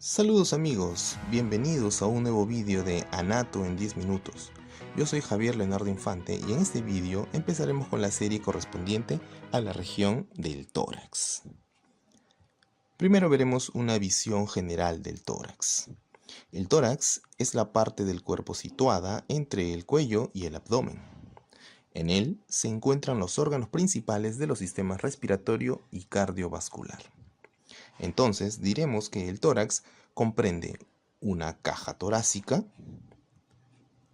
Saludos amigos, bienvenidos a un nuevo vídeo de Anato en 10 minutos. Yo soy Javier Leonardo Infante y en este vídeo empezaremos con la serie correspondiente a la región del tórax. Primero veremos una visión general del tórax. El tórax es la parte del cuerpo situada entre el cuello y el abdomen. En él se encuentran los órganos principales de los sistemas respiratorio y cardiovascular. Entonces diremos que el tórax comprende una caja torácica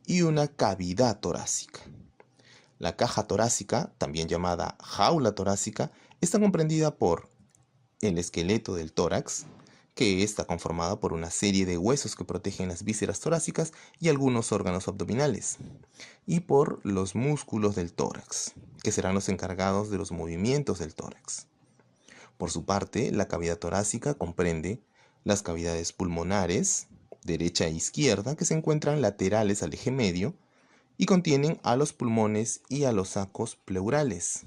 y una cavidad torácica. La caja torácica, también llamada jaula torácica, está comprendida por el esqueleto del tórax, que está conformado por una serie de huesos que protegen las vísceras torácicas y algunos órganos abdominales, y por los músculos del tórax, que serán los encargados de los movimientos del tórax. Por su parte, la cavidad torácica comprende las cavidades pulmonares, derecha e izquierda, que se encuentran laterales al eje medio y contienen a los pulmones y a los sacos pleurales.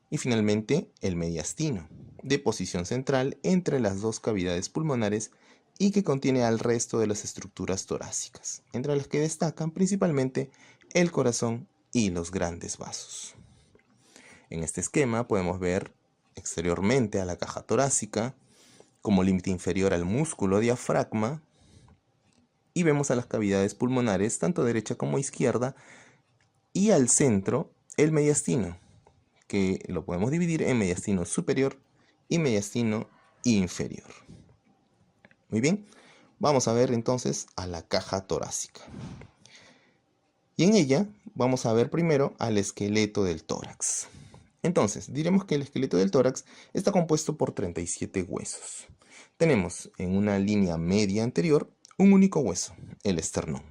Y finalmente, el mediastino, de posición central entre las dos cavidades pulmonares y que contiene al resto de las estructuras torácicas, entre las que destacan principalmente el corazón y los grandes vasos. En este esquema podemos ver exteriormente a la caja torácica, como límite inferior al músculo diafragma, y vemos a las cavidades pulmonares, tanto derecha como izquierda, y al centro el mediastino, que lo podemos dividir en mediastino superior y mediastino inferior. Muy bien, vamos a ver entonces a la caja torácica. Y en ella vamos a ver primero al esqueleto del tórax. Entonces, diremos que el esqueleto del tórax está compuesto por 37 huesos. Tenemos en una línea media anterior un único hueso, el esternón.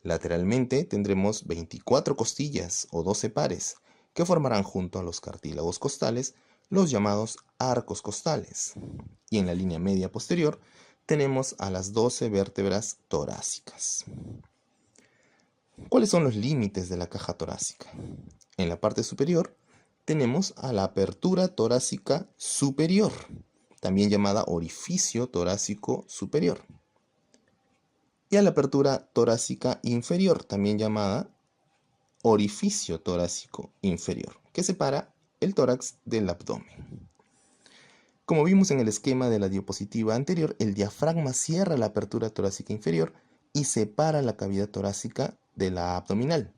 Lateralmente tendremos 24 costillas o 12 pares, que formarán junto a los cartílagos costales los llamados arcos costales. Y en la línea media posterior tenemos a las 12 vértebras torácicas. ¿Cuáles son los límites de la caja torácica? En la parte superior tenemos a la apertura torácica superior, también llamada orificio torácico superior, y a la apertura torácica inferior, también llamada orificio torácico inferior, que separa el tórax del abdomen. Como vimos en el esquema de la diapositiva anterior, el diafragma cierra la apertura torácica inferior y separa la cavidad torácica de la abdominal,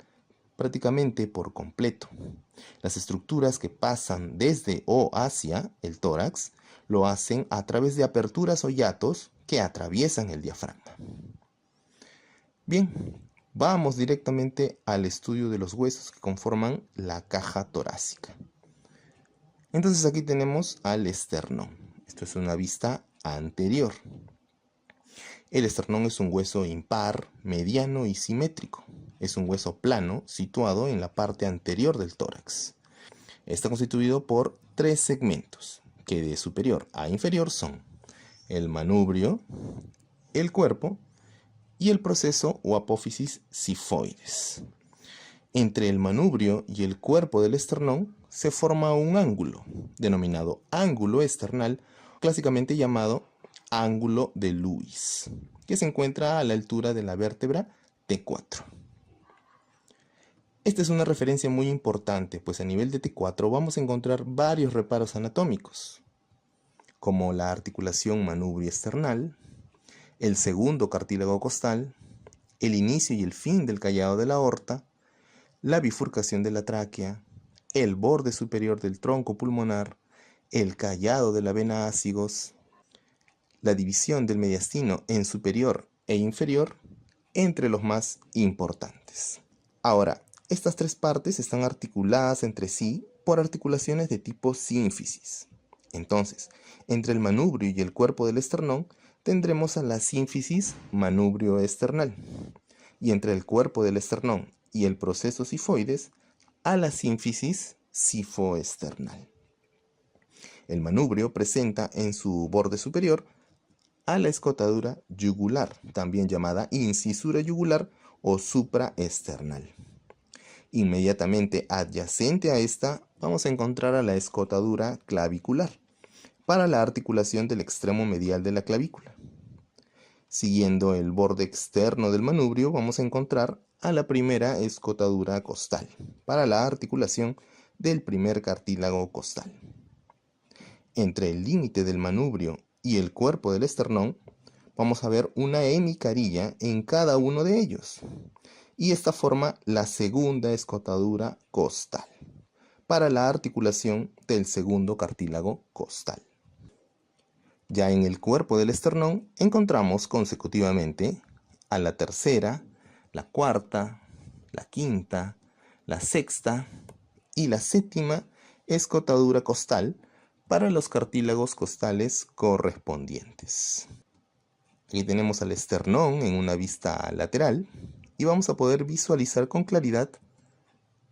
prácticamente por completo. Las estructuras que pasan desde o hacia el tórax lo hacen a través de aperturas o hiatos que atraviesan el diafragma. Bien, vamos directamente al estudio de los huesos que conforman la caja torácica. Entonces aquí tenemos al esternón. Esto es una vista anterior. El esternón es un hueso impar, mediano y simétrico. Es un hueso plano situado en la parte anterior del tórax. Está constituido por 3 segmentos, que de superior a inferior son el manubrio, el cuerpo y el proceso o apófisis sifoides. Entre el manubrio y el cuerpo del esternón se forma un ángulo, denominado ángulo esternal, clásicamente llamado ángulo de Lewis, que se encuentra a la altura de la vértebra T4. Esta es una referencia muy importante, pues a nivel de T4 vamos a encontrar varios reparos anatómicos, como la articulación manubrio-esternal, el segundo cartílago costal, el inicio y el fin del callado de la aorta, la bifurcación de la tráquea, el borde superior del tronco pulmonar, el callado de la vena ácigos, la división del mediastino en superior e inferior, entre los más importantes. Ahora, estas 3 partes están articuladas entre sí por articulaciones de tipo sínfisis. Entonces, entre el manubrio y el cuerpo del esternón tendremos a la sínfisis manubrio-esternal, y entre el cuerpo del esternón y el proceso sifoides a la sínfisis sifoesternal. El manubrio presenta en su borde superior a la escotadura yugular, también llamada incisura yugular o supraesternal. Inmediatamente adyacente a esta vamos a encontrar a la escotadura clavicular, para la articulación del extremo medial de la clavícula. Siguiendo el borde externo del manubrio vamos a encontrar a la primera escotadura costal para la articulación del primer cartílago costal. Entre el límite del manubrio y el cuerpo del esternón vamos a ver una hemicarilla en cada uno de ellos. Y esta forma la segunda escotadura costal para la articulación del segundo cartílago costal. Ya en el cuerpo del esternón encontramos consecutivamente a la tercera, la cuarta, la quinta, la sexta y la séptima escotadura costal para los cartílagos costales correspondientes. Aquí tenemos al esternón en una vista lateral y vamos a poder visualizar con claridad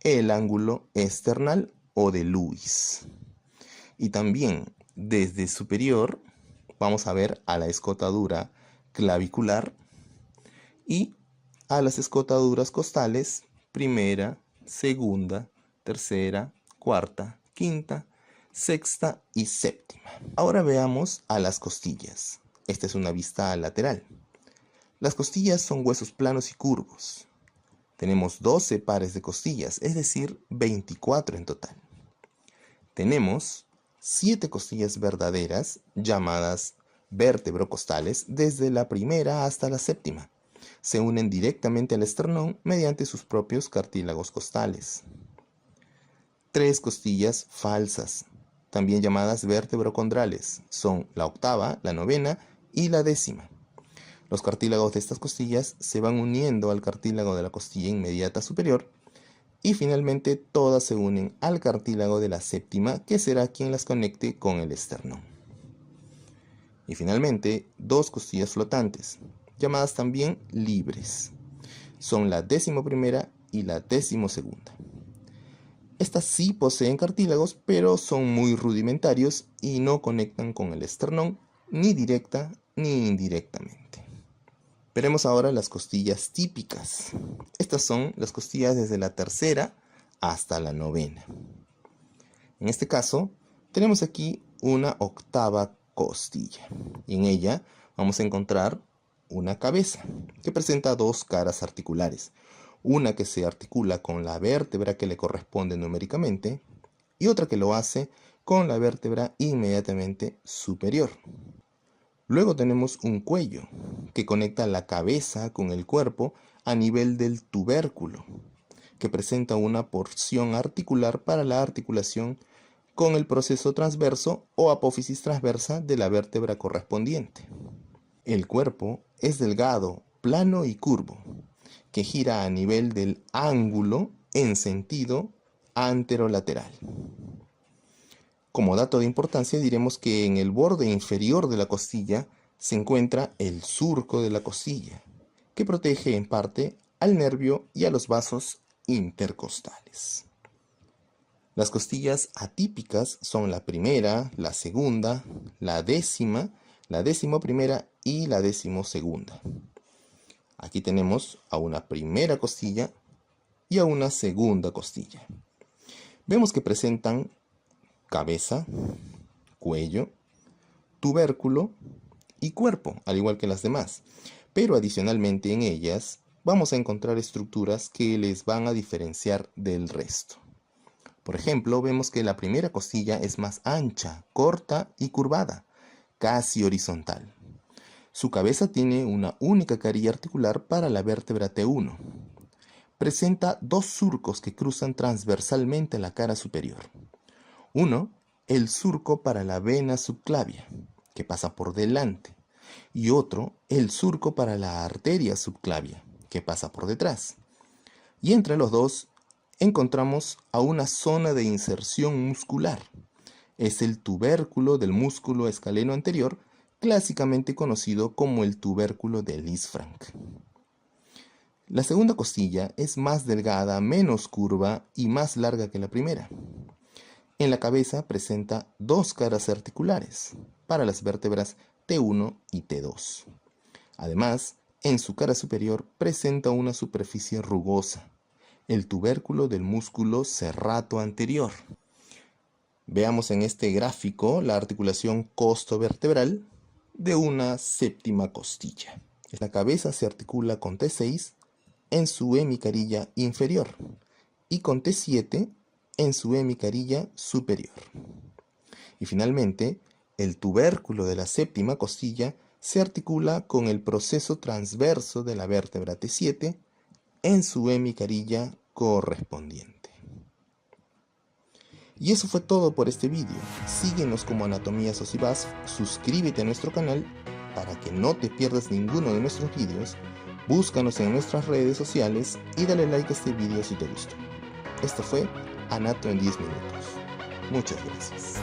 el ángulo esternal o de Lewis. Y también desde superior vamos a ver a la escotadura clavicular y a las escotaduras costales primera, segunda, tercera, cuarta, quinta, sexta y séptima. Ahora veamos a las costillas. Esta es una vista lateral. Las costillas son huesos planos y curvos. Tenemos 12 pares de costillas, es decir, 24 en total. Tenemos 7 costillas verdaderas, llamadas vértebrocostales, desde la primera hasta la séptima. Se unen directamente al esternón mediante sus propios cartílagos costales. 3 costillas falsas, también llamadas vértebrocondrales, son la octava, la novena y la décima. Los cartílagos de estas costillas se van uniendo al cartílago de la costilla inmediata superior y finalmente todas se unen al cartílago de la séptima, que será quien las conecte con el esternón. Y finalmente 2 costillas flotantes, llamadas también libres. Son la 11ª y la 12ª. Estas sí poseen cartílagos, pero son muy rudimentarios y no conectan con el esternón ni directa ni indirectamente. Veremos ahora las costillas típicas. Estas son las costillas desde la tercera hasta la novena. En este caso, tenemos aquí una octava costilla. Y en ella vamos a encontrar una cabeza que presenta 2 caras articulares. Una que se articula con la vértebra que le corresponde numéricamente y otra que lo hace con la vértebra inmediatamente superior. Luego tenemos un cuello que conecta la cabeza con el cuerpo a nivel del tubérculo, que presenta una porción articular para la articulación con el proceso transverso o apófisis transversa de la vértebra correspondiente. El cuerpo es delgado, plano y curvo, que gira a nivel del ángulo en sentido anterolateral. Como dato de importancia diremos que en el borde inferior de la costilla se encuentra el surco de la costilla, que protege en parte al nervio y a los vasos intercostales. Las costillas atípicas son la primera, la segunda, la décima, la 11ª y la 12ª. Aquí tenemos a una primera costilla y a una segunda costilla. Vemos que presentan cabeza, cuello, tubérculo y cuerpo, al igual que las demás. Pero adicionalmente en ellas vamos a encontrar estructuras que les van a diferenciar del resto. Por ejemplo, vemos que la primera costilla es más ancha, corta y curvada, casi horizontal. Su cabeza tiene una única carilla articular para la vértebra T1. Presenta 2 surcos que cruzan transversalmente la cara superior. Uno, el surco para la vena subclavia, que pasa por delante, y otro, el surco para la arteria subclavia, que pasa por detrás. Y entre los dos encontramos a una zona de inserción muscular. Es el tubérculo del músculo escaleno anterior, clásicamente conocido como el tubérculo de Lisfranc. La segunda costilla es más delgada, menos curva y más larga que la primera. En la cabeza presenta 2 caras articulares para las vértebras T1 y T2. Además, en su cara superior presenta una superficie rugosa, el tubérculo del músculo serrato anterior. Veamos en este gráfico la articulación costovertebral de una 7ª costilla. La cabeza se articula con T6 en su hemicarilla inferior y con T7 en su hemicarilla superior. Y finalmente, el tubérculo de la séptima costilla se articula con el proceso transverso de la vértebra T7 en su hemicarilla correspondiente. Y eso fue todo por este vídeo. Síguenos como Anatomía Sosibas, suscríbete a nuestro canal para que no te pierdas ninguno de nuestros vídeos, búscanos en nuestras redes sociales y dale like a este vídeo si te gustó. Esto fue Anato en 10 minutos. Muchas gracias.